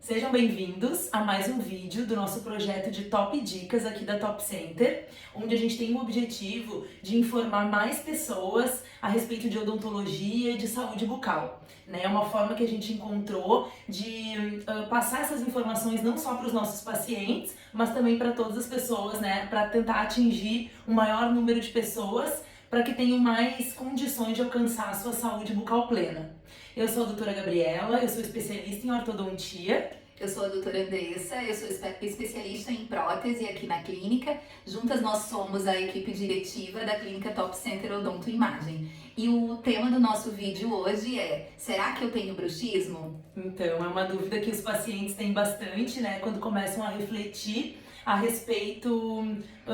Sejam bem-vindos a mais um vídeo do nosso projeto de Top Dicas aqui da Top Center, onde a gente tem o objetivo de informar mais pessoas a respeito de odontologia e de saúde bucal. É uma forma que a gente encontrou de passar essas informações não só para os nossos pacientes, mas também para todas as pessoas, para tentar atingir um maior número de pessoas para que tenham mais condições de alcançar a sua saúde bucal plena. Eu sou a doutora Gabriela, eu sou especialista em ortodontia. Eu sou a doutora Andressa, eu sou especialista em prótese aqui na clínica. Juntas nós somos a equipe diretiva da clínica Top Center Odonto Imagem. E o tema do nosso vídeo hoje é: será que eu tenho bruxismo? Então, é uma dúvida que os pacientes têm bastante, quando começam a refletir a respeito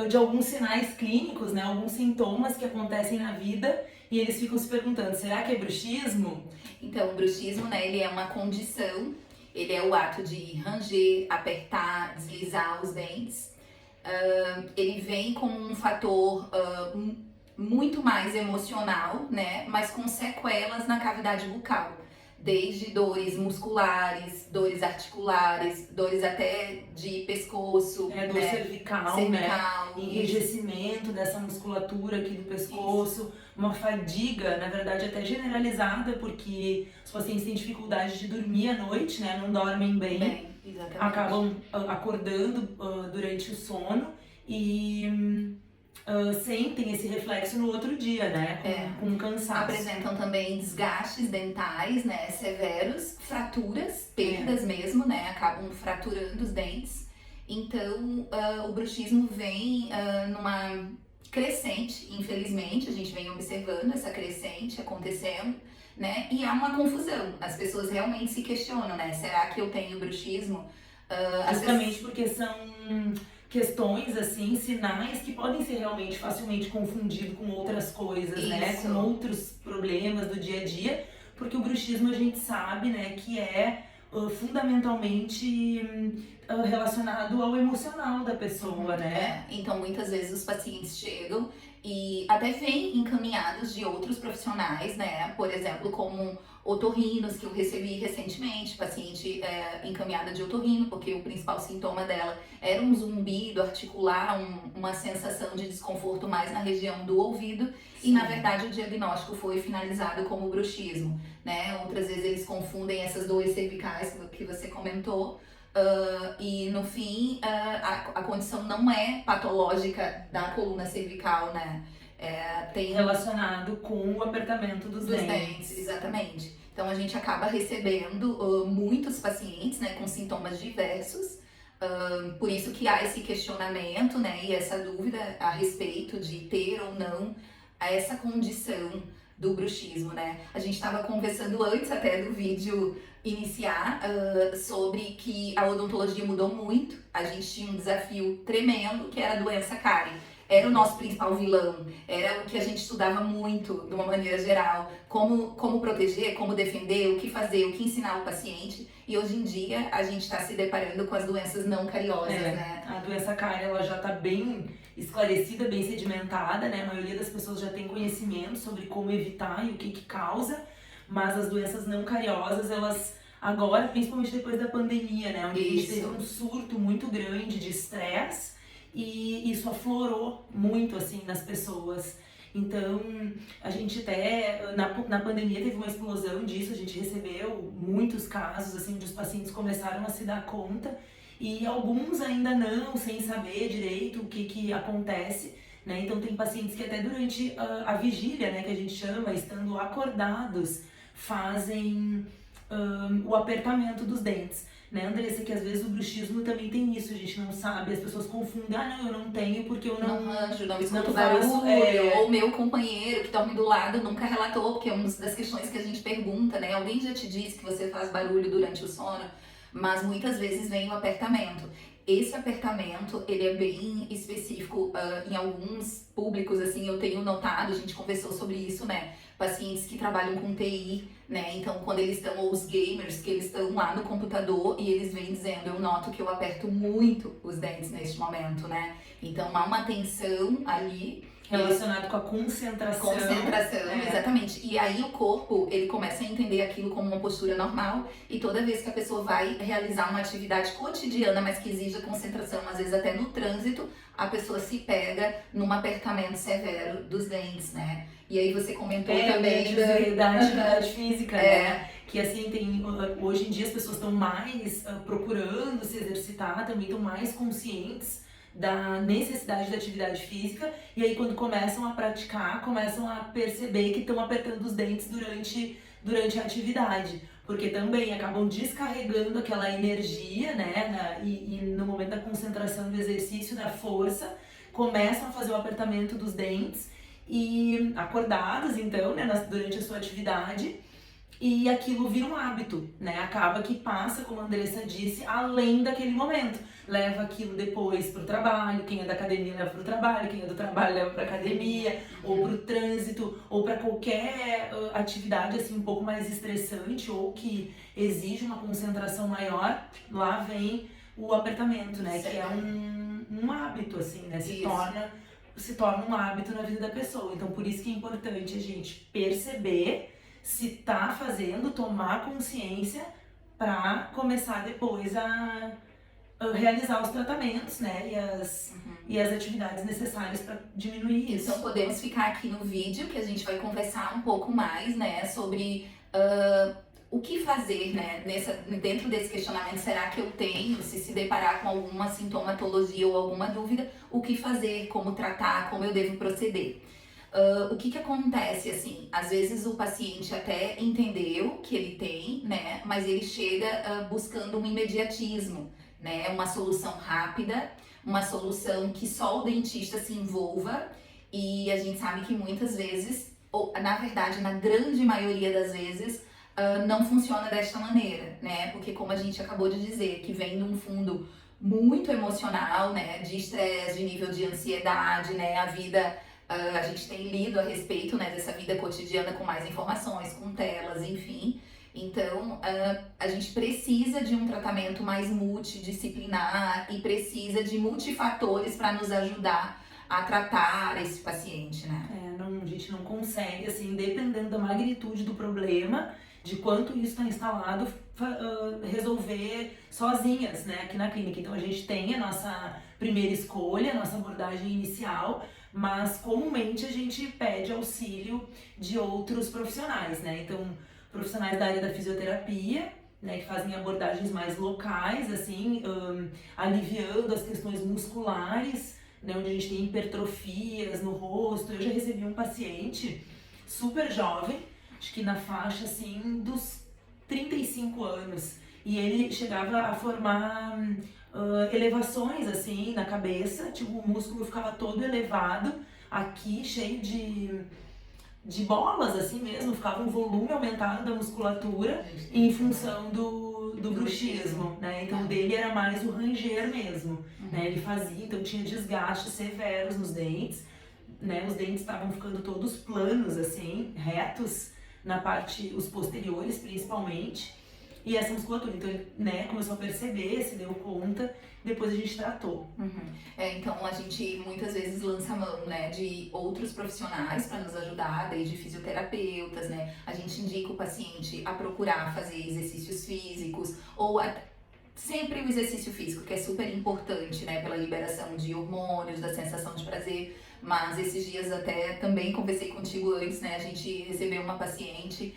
de alguns sinais clínicos, alguns sintomas que acontecem na vida e eles ficam se perguntando, será que é bruxismo? Então, o bruxismo, ele é uma condição, ele é o ato de ranger, apertar, deslizar os dentes. Ele vem com um fator muito mais emocional, mas com sequelas na cavidade bucal. Desde dores musculares, dores articulares, dores até de pescoço. Dor cervical, enrijecimento dessa musculatura aqui do pescoço, isso. Uma fadiga, na verdade, até generalizada, porque os pacientes têm dificuldade de dormir à noite, não dormem bem acabam acordando durante o sono e sentem esse reflexo no outro dia, com cansaço. Apresentam também desgastes dentais, severos, fraturas, perdas mesmo, acabam fraturando os dentes. Então, o bruxismo vem numa crescente, infelizmente, a gente vem observando essa crescente acontecendo, e há uma confusão. As pessoas realmente se questionam, será que eu tenho bruxismo? Justamente porque são questões, assim, sinais que podem ser realmente facilmente confundidos com outras coisas, com outros problemas do dia a dia, porque o bruxismo a gente sabe, que é fundamentalmente relacionado ao emocional da pessoa, Então, muitas vezes os pacientes chegam e até vêm encaminhados de outros profissionais, por exemplo, como otorrinos, que eu recebi recentemente, paciente encaminhada de otorrino, porque o principal sintoma dela era um zumbido articular, uma sensação de desconforto mais na região do ouvido. Sim. E na verdade o diagnóstico foi finalizado como bruxismo, Outras vezes eles confundem essas dores cervicais que você comentou, e no fim a condição não é patológica da coluna cervical, tem relacionado com o apertamento dos dentes. Exatamente. Então a gente acaba recebendo muitos pacientes, com sintomas diversos, por isso que há esse questionamento, e essa dúvida a respeito de ter ou não essa condição do bruxismo, A gente estava conversando antes até do vídeo iniciar sobre que a odontologia mudou muito. A gente tinha um desafio tremendo, que era a doença cárie. Era o nosso principal vilão, era o que a gente estudava muito, de uma maneira geral, como proteger, como defender, o que fazer, o que ensinar o paciente. E hoje em dia a gente está se deparando com as doenças não cariosas, A doença cárie, ela já está bem esclarecida, bem sedimentada, A maioria das pessoas já tem conhecimento sobre como evitar e o que causa, mas as doenças não cariosas, elas agora, principalmente depois da pandemia, onde a gente teve um surto muito grande de estresse, e isso aflorou muito, assim, nas pessoas. Então, a gente até, na pandemia teve uma explosão disso, a gente recebeu muitos casos, assim, onde os pacientes começaram a se dar conta, e alguns ainda não, sem saber direito o que acontece, Então, tem pacientes que até durante a vigília, que a gente chama, estando acordados, fazem o apertamento dos dentes. Andressa, que às vezes o bruxismo também tem isso, a gente não sabe, as pessoas confundem, não, eu não tenho porque eu não ranjo, não escuto barulho, ou meu companheiro que dorme do lado nunca relatou, porque é uma das questões que a gente pergunta, Alguém já te disse que você faz barulho durante o sono? Mas muitas vezes vem o apertamento. Esse apertamento, ele é bem específico em alguns públicos, assim, eu tenho notado, a gente conversou sobre isso, Pacientes que trabalham com TI, Então, quando eles estão, ou os gamers, que eles estão lá no computador e eles vêm dizendo, eu noto que eu aperto muito os dentes neste momento, Então, há uma tensão ali Relacionado com a concentração. Exatamente. E aí o corpo, ele começa a entender aquilo como uma postura normal, e toda vez que a pessoa vai realizar uma atividade cotidiana, mas que exija concentração, às vezes até no trânsito, a pessoa se pega num apertamento severo dos dentes, né? E aí você comentou também da atividade física, né? Que assim, hoje em dia as pessoas estão mais procurando se exercitar, também estão mais conscientes da necessidade da atividade física, e aí quando começam a praticar, começam a perceber que estão apertando os dentes durante a atividade, porque também acabam descarregando aquela energia, né, e no momento da concentração do exercício, da força, começam a fazer o apertamento dos dentes, e acordados então, né, durante a sua atividade, e aquilo vira um hábito, né? Acaba que passa, como a Andressa disse, além daquele momento. Leva aquilo depois pro trabalho, quem é da academia leva pro trabalho, quem é do trabalho leva pra academia, ou pro trânsito, ou para qualquer atividade assim um pouco mais estressante ou que exige uma concentração maior, lá vem o apertamento, né? Que é um hábito, assim, né? Se torna um hábito na vida da pessoa. Então, por isso que é importante a gente perceber se tá fazendo, tomar consciência para começar depois a realizar os tratamentos, né, e as atividades necessárias para diminuir isso. Então podemos ficar aqui no vídeo que a gente vai conversar um pouco mais, né, sobre o que fazer, né, dentro desse questionamento. Será que eu tenho, se deparar com alguma sintomatologia ou alguma dúvida, o que fazer, como tratar, como eu devo proceder? O que acontece, assim, às vezes o paciente até entendeu que ele tem, né, mas ele chega buscando um imediatismo, né, uma solução rápida, uma solução que só o dentista se envolva, e a gente sabe que muitas vezes, ou na verdade, na grande maioria das vezes, não funciona desta maneira, né, porque como a gente acabou de dizer, que vem de um fundo muito emocional, né, de estresse, de nível de ansiedade, né, a vida... a gente tem lido a respeito, né, dessa vida cotidiana com mais informações, com telas, enfim. Então, a gente precisa de um tratamento mais multidisciplinar e precisa de multifatores para nos ajudar a tratar esse paciente, né? A gente não consegue, assim, dependendo da magnitude do problema, de quanto isso está instalado, resolver sozinhas, né, aqui na clínica. Então, a gente tem a nossa primeira escolha, a nossa abordagem inicial, mas comumente a gente pede auxílio de outros profissionais, né? Então, profissionais da área da fisioterapia, né, que fazem abordagens mais locais, assim, aliviando as questões musculares, né, onde a gente tem hipertrofias no rosto. Eu já recebi um paciente super jovem, acho que na faixa, assim, dos 35 anos, e ele chegava a formar elevações assim na cabeça, tipo o músculo ficava todo elevado aqui, cheio de bolas assim mesmo, ficava um volume aumentado da musculatura em função do bruxismo, né? Então dele era mais o ranger mesmo, né? Ele fazia, então tinha desgastes severos nos dentes, né? Os dentes estavam ficando todos planos assim, retos na parte, os posteriores principalmente. E essa musculatura, então ele, né, começou a perceber, se deu conta, depois a gente tratou. Então a gente muitas vezes lança mão, né, de outros profissionais para nos ajudar, desde fisioterapeutas, né? A gente indica o paciente a procurar fazer exercícios físicos, ou sempre o exercício físico, que é super importante, né, pela liberação de hormônios, da sensação de prazer. Mas esses dias até também conversei contigo antes, né, a gente recebeu uma paciente...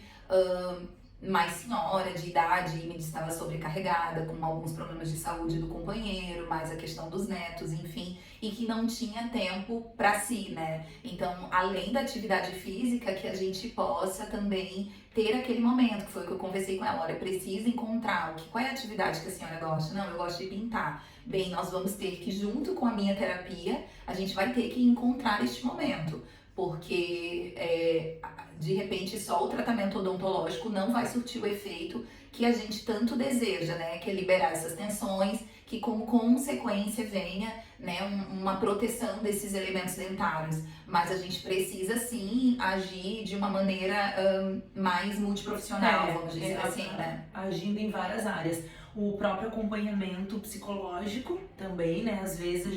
mais senhora, de idade, e me estava sobrecarregada, com alguns problemas de saúde do companheiro, mais a questão dos netos, enfim, e que não tinha tempo para si, né? Então, além da atividade física, que a gente possa também ter aquele momento, que foi o que eu conversei com ela, olha, precisa encontrar qual é a atividade que a senhora gosta? Não, eu gosto de pintar. Bem, nós vamos ter que, junto com a minha terapia, a gente vai ter que encontrar este momento, porque de repente só o tratamento odontológico não vai surtir o efeito que a gente tanto deseja, né? Que é liberar essas tensões, que como consequência venha, né, uma proteção desses elementos dentários. Mas a gente precisa sim agir de uma maneira mais multiprofissional, vamos dizer assim, né? Agindo em várias áreas. O próprio acompanhamento psicológico também, né? Às vezes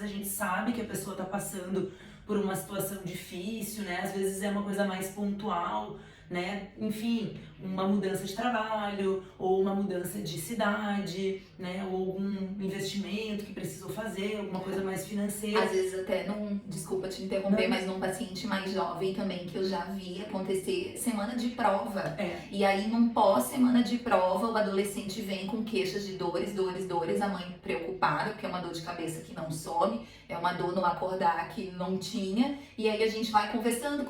a gente sabe que a pessoa está passando por uma situação difícil, né? Às vezes é uma coisa mais pontual, né? Enfim, uma mudança de trabalho, ou uma mudança de cidade, né? Ou algum investimento que precisou fazer, alguma coisa mais financeira. Às vezes até desculpa te interromper, mas num paciente mais jovem também, que eu já vi acontecer semana de prova. E aí num pós-semana de prova, o adolescente vem com queixas de dores, a mãe preocupada, porque é uma dor de cabeça que não some, é uma dor no acordar que não tinha, e aí a gente vai conversando,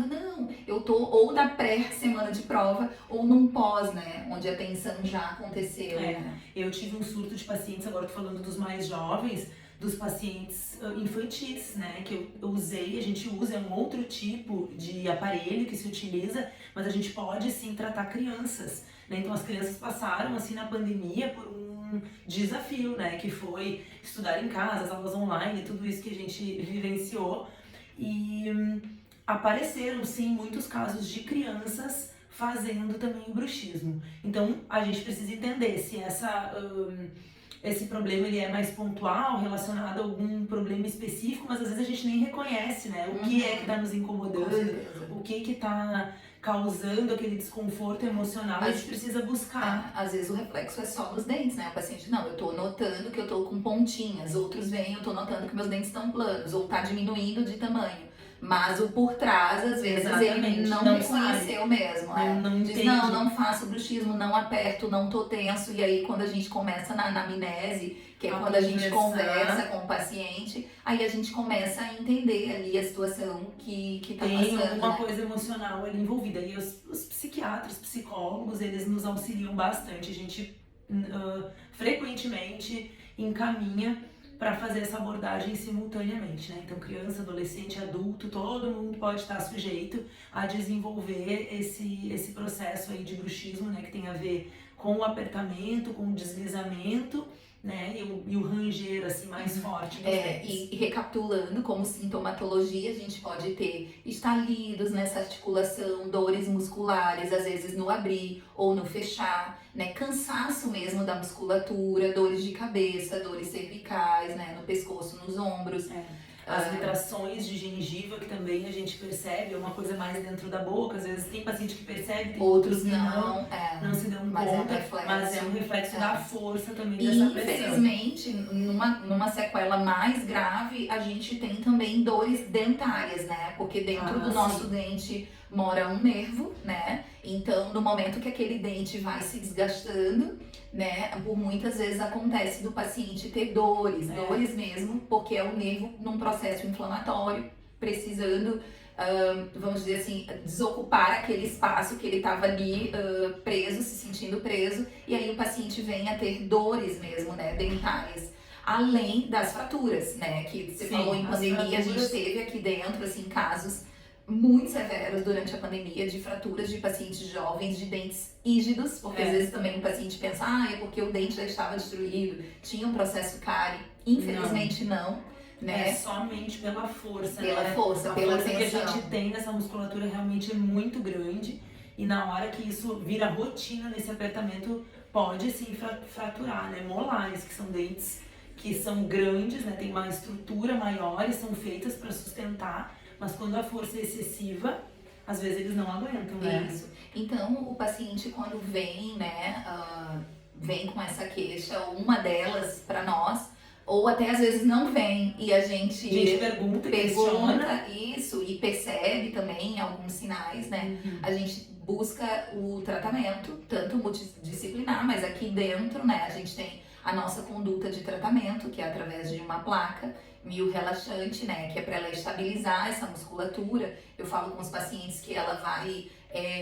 não, eu tô ou na pré-semana de prova, ou num pós, né, onde a tensão já aconteceu. Né? Eu tive um surto de pacientes, agora tô falando dos mais jovens, dos pacientes infantis, né, que eu usei, a gente usa, é um outro tipo de aparelho que se utiliza, mas a gente pode sim tratar crianças, né, então as crianças passaram assim na pandemia por um desafio, né, que foi estudar em casa, as aulas online, tudo isso que a gente vivenciou, e apareceram sim muitos casos de crianças fazendo também o bruxismo. Então a gente precisa entender se esse problema ele é mais pontual, relacionado a algum problema específico, mas às vezes a gente nem reconhece, né? O que é que está nos incomodando, o que está causando aquele desconforto emocional, a gente precisa buscar. Às vezes o reflexo é só nos dentes, né? O paciente, não, eu tô notando que eu tô com pontinhas, outros vêm, eu tô notando que meus dentes estão planos, ou tá diminuindo de tamanho. Mas o por trás, às vezes, ele não reconheceu mesmo. Diz, não faço bruxismo, não aperto, não tô tenso. E aí, quando a gente começa na anamnese, que é quando a gente conversa com o paciente, aí a gente começa a entender ali a situação que tá passando. Tem alguma coisa emocional ali envolvida. E os psiquiatras, psicólogos, eles nos auxiliam bastante. A gente frequentemente encaminha para fazer essa abordagem simultaneamente, né? Então, criança, adolescente, adulto, todo mundo pode estar sujeito a desenvolver esse processo aí de bruxismo, né? Que tem a ver com o apertamento, com o deslizamento, né? E o ranger, assim, mais forte. E recapitulando, como sintomatologia, a gente pode ter estalidos nessa articulação, dores musculares, às vezes no abrir ou no fechar, né? Cansaço mesmo da musculatura, dores de cabeça, dores cervicais, né? No pescoço, nos ombros. As retrações de gengiva, que também a gente percebe, é uma coisa mais dentro da boca. Às vezes tem paciente que percebe, tem outros que não se dão conta, mas é um reflexo da força também dessa pressão. Infelizmente, numa sequela mais grave, a gente tem também dores dentárias, né? Porque dentro do nosso dente mora um nervo, né? Então, no momento que aquele dente vai se desgastando, né? Por muitas vezes acontece do paciente ter dores mesmo, porque é o nervo num processo inflamatório, precisando, vamos dizer assim, desocupar aquele espaço que ele estava ali preso, se sentindo preso, e aí o paciente vem a ter dores mesmo, né? Dentárias. Além das fraturas, né? Que você falou em pandemia, a gente teve aqui dentro, assim, casos muito severos durante a pandemia de fraturas de pacientes jovens de dentes rígidos, porque às vezes também o paciente pensa, é porque o dente já estava destruído, tinha um processo cárie. Infelizmente não, né? É somente pela força, pela né? força, a pela força tensão que a gente tem nessa musculatura realmente é muito grande, e na hora que isso vira rotina nesse apertamento, pode sim fraturar, né? Molares, que são dentes que são grandes, né? Tem uma estrutura maior e são feitas para sustentar, mas quando a força é excessiva, às vezes eles não aguentam, né? Isso. Então, o paciente quando vem, né, vem com essa queixa, uma delas para nós, ou até às vezes não vem e a gente pergunta isso e percebe também alguns sinais, né? A gente busca o tratamento, tanto multidisciplinar, mas aqui dentro, né, a gente tem a nossa conduta de tratamento, que é através de uma placa mio-relaxante, né, que é para ela estabilizar essa musculatura. Eu falo com os pacientes que ela vai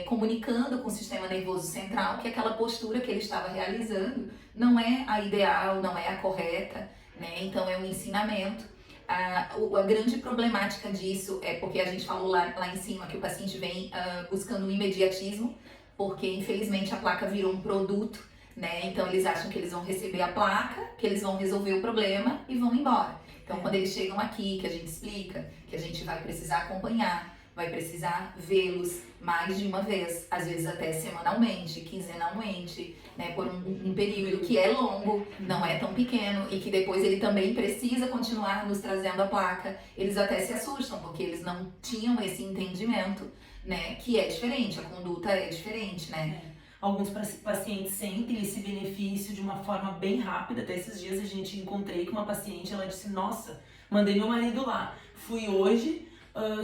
comunicando com o sistema nervoso central que aquela postura que ele estava realizando não é a ideal, não é a correta, né? Então é um ensinamento. A grande problemática disso é porque a gente falou lá em cima que o paciente vem buscando um imediatismo, porque infelizmente a placa virou um produto, né? Então eles acham que eles vão receber a placa, que eles vão resolver o problema e vão embora. Então quando eles chegam aqui, que a gente explica, que a gente vai precisar acompanhar vai precisar vê-los mais de uma vez, às vezes até semanalmente, quinzenalmente, né, por um período que é longo, não é tão pequeno, e que depois ele também precisa continuar nos trazendo a placa. Eles até se assustam, porque eles não tinham esse entendimento, né, que é diferente, a conduta é diferente, né. Alguns pacientes sentem esse benefício de uma forma bem rápida. Até esses dias a gente encontrei com uma paciente, ela disse, nossa, mandei meu marido lá, fui hoje,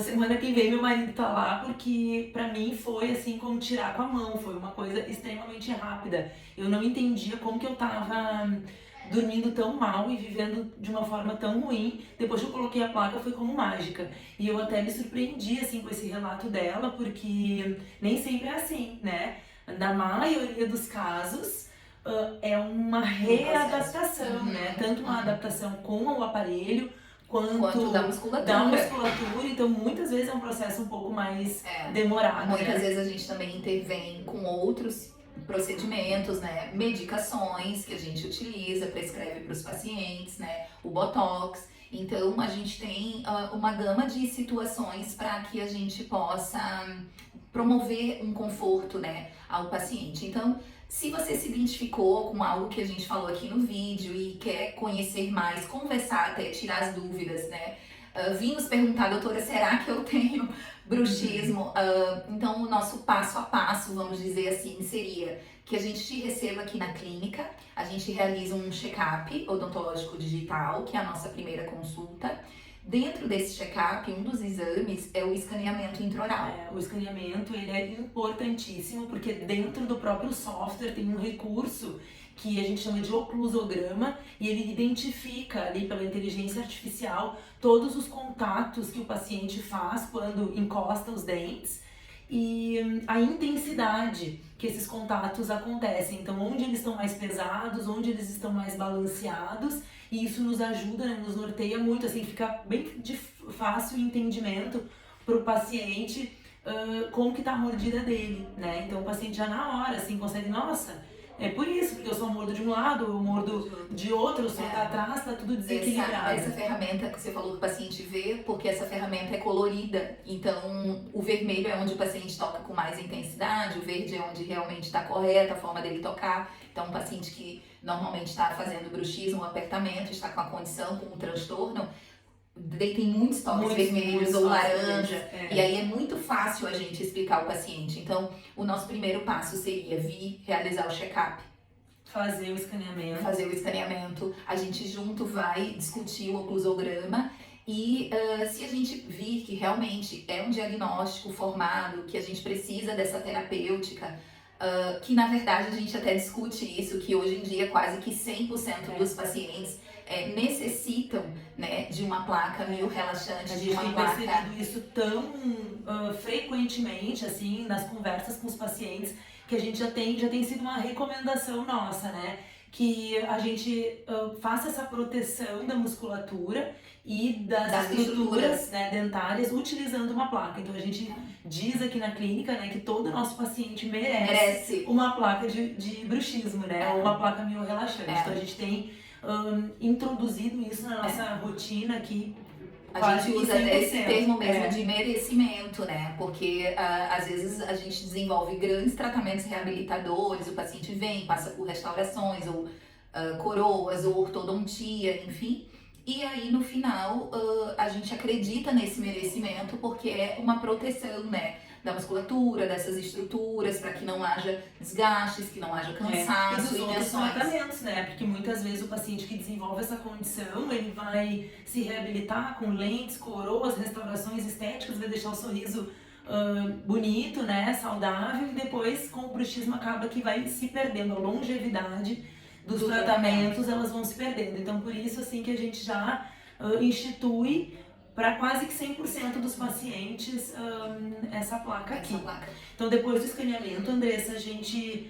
semana que vem meu marido tá lá, porque pra mim foi assim como tirar com a mão, foi uma coisa extremamente rápida. Eu não entendia como que eu tava dormindo tão mal e vivendo de uma forma tão ruim. Depois que eu coloquei a placa foi como mágica. E eu até me surpreendi assim com esse relato dela, porque nem sempre é assim, né? Na maioria dos casos, é uma readaptação, né? Tanto uma adaptação com o aparelho, quanto da musculatura. Então, muitas vezes é um processo um pouco mais demorado. Muitas vezes a gente também intervém com outros procedimentos, né? Medicações que a gente utiliza, prescreve para os pacientes, né? O Botox. Então, a gente tem uma gama de situações para que a gente possa promover um conforto, né, ao paciente. Então, se você se identificou com algo que a gente falou aqui no vídeo e quer conhecer mais, conversar até, tirar as dúvidas, né? Vim nos perguntar, doutora, será que eu tenho bruxismo? Então, o nosso passo a passo, vamos dizer assim, seria que a gente te receba aqui na clínica, a gente realiza um check-up odontológico digital, que é a nossa primeira consulta. Dentro desse check-up, um dos exames é o escaneamento intraoral. O escaneamento, ele é importantíssimo, porque dentro do próprio software tem um recurso que a gente chama de oclusograma, e ele identifica ali pela inteligência artificial todos os contatos que o paciente faz quando encosta os dentes e a intensidade que esses contatos acontecem. Então, onde eles estão mais pesados, onde eles estão mais balanceados, e isso nos ajuda, né, nos norteia muito, assim, fica bem de fácil entendimento para o paciente como que tá a mordida dele, né? Então o paciente já na hora, assim, consegue, nossa, é por isso, porque eu só mordo de um lado, eu mordo de outro, eu só tá atrás, tá tudo desequilibrado. Essa ferramenta que você falou que o paciente vê, porque essa ferramenta é colorida, então o vermelho é onde o paciente toca com mais intensidade, o verde é onde realmente está correta a forma dele tocar. Então um paciente que normalmente está fazendo bruxismo, um apertamento, está com a condição, com um transtorno, tem muitos toques vermelhos ou laranja, e aí é muito fácil a gente explicar ao paciente. Então, o nosso primeiro passo seria vir realizar o check-up. Fazer o escaneamento. A gente junto vai discutir o oclusograma e se a gente vir que realmente é um diagnóstico formado, que a gente precisa dessa terapêutica, que na verdade a gente até discute isso, que hoje em dia quase que 100% dos pacientes necessitam, né, de uma placa mio-relaxante, de uma placa. A gente tem percebido isso tão frequentemente, assim, nas conversas com os pacientes, que a gente já tem sido uma recomendação nossa, né? Que a gente faça essa proteção da musculatura e das estruturas, né, dentárias utilizando uma placa. Então a gente diz aqui na clínica, né, que todo nosso paciente merece uma placa de bruxismo, né? Ou uma placa mio-relaxante. Então a gente tem introduzido isso na nossa rotina aqui. A gente usa até esse termo mesmo de merecimento, né? Porque às vezes a gente desenvolve grandes tratamentos reabilitadores, o paciente vem, passa por restaurações, ou coroas, ou ortodontia, enfim. E aí no final a gente acredita nesse merecimento porque é uma proteção, né? Da musculatura, dessas estruturas, para que não haja desgastes, que não haja cansaço. E dos outros tratamentos, né? Porque muitas vezes o paciente que desenvolve essa condição, ele vai se reabilitar com lentes, coroas, restaurações estéticas, vai deixar o sorriso bonito, né? Saudável, e depois com o bruxismo acaba que vai se perdendo. A longevidade dos tratamentos, elas vão se perdendo. Então, por isso, assim, que a gente já institui para quase que 100% dos pacientes essa placa aqui. Então, depois do escaneamento, Andressa, a gente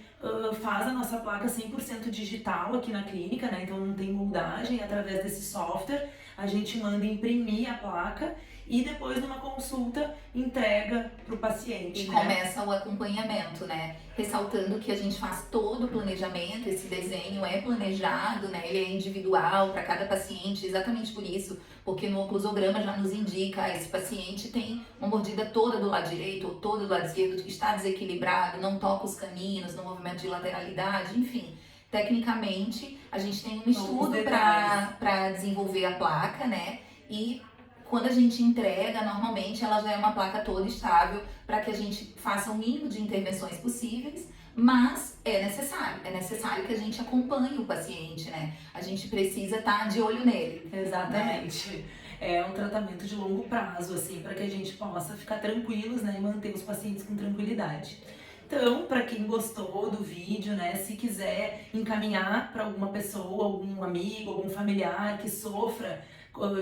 faz a nossa placa 100% digital aqui na clínica, né? Então não tem moldagem, através desse software a gente manda imprimir a placa e depois numa consulta entrega para o paciente. E né? começa o acompanhamento, né? Ressaltando que a gente faz todo o planejamento, esse desenho é planejado, né? Ele é individual para cada paciente, exatamente por isso, porque no oclusograma já nos indica, esse paciente tem uma mordida toda do lado direito ou toda do lado esquerdo, que está desequilibrado, não toca os caninos, no movimento de lateralidade, enfim. Tecnicamente, a gente tem um estudo para desenvolver a placa, né? E quando a gente entrega, normalmente ela já é uma placa toda estável para que a gente faça o mínimo de intervenções possíveis, mas é necessário que a gente acompanhe o paciente, né? A gente precisa estar de olho nele. Exatamente. É um tratamento de longo prazo, assim, para que a gente possa ficar tranquilos, né, e manter os pacientes com tranquilidade. Então, para quem gostou do vídeo, né, se quiser encaminhar para alguma pessoa, algum amigo, algum familiar que sofra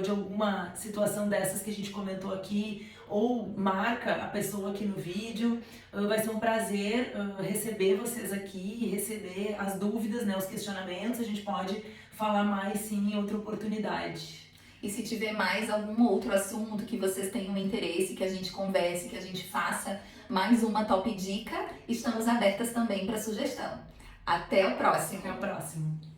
de alguma situação dessas que a gente comentou aqui, ou marca a pessoa aqui no vídeo, vai ser um prazer receber vocês aqui e receber as dúvidas, né, os questionamentos. A gente pode falar mais sim em outra oportunidade. E se tiver mais algum outro assunto que vocês tenham interesse, que a gente converse, que a gente faça mais uma top dica, estamos abertas também para sugestão. Até o próximo! Até o próximo!